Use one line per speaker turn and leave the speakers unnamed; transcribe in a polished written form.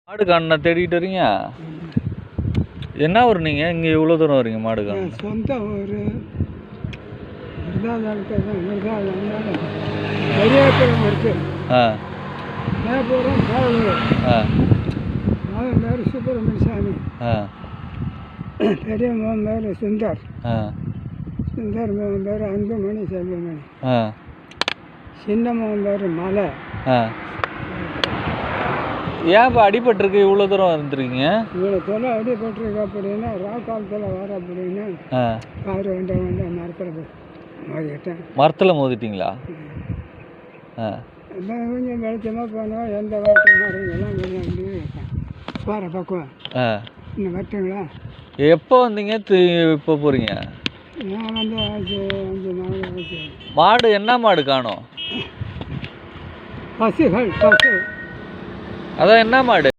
மாடு காண தேடிட்டு வரீங்க. என்ன ஊர் நீங்கள் இங்கே இவ்வளோ தூரம் வரீங்க மாடு காண?
சொந்த ஊர் பெரியாபுரம் இருக்கு. மேபுரம் காவலூர். அவன் பேர் சுப்பிரமணிய சாமி. பெரிய மகன் பேர் சுந்தர். சுந்தர் மகன் பேர் அன்புமணி செல்வமணி. சின்ன மகன் பேர் மலை.
ஏன் இப்போ அடிபட்டிருக்கு இவ்வளோ தூரம் வந்துருக்கீங்க?
இவ்வளோ தூரம் அடிபட்டிருக்கு அப்படின்னா ராக்காலத்தில் வர அப்படின்னு கார் வேண்டாம் மரத்தில் மோதிட்டேன்.
மரத்தில் மோதிட்டீங்களா?
கொஞ்சம் வெளிச்சமாக போனோம். எந்த வாட்டம் மரங்கெல்லாம் கொஞ்சம் அப்படியே போகிற பக்குவம். இன்னும் வரட்டுங்களா?
எப்போ வந்தீங்க? இப்போ போகிறீங்க?
நான் வந்து 5 நாள் ஆச்சு.
மாடு என்ன மாடு காணோம்?
பசுகள். பசு
அதான் என்ன மாடு?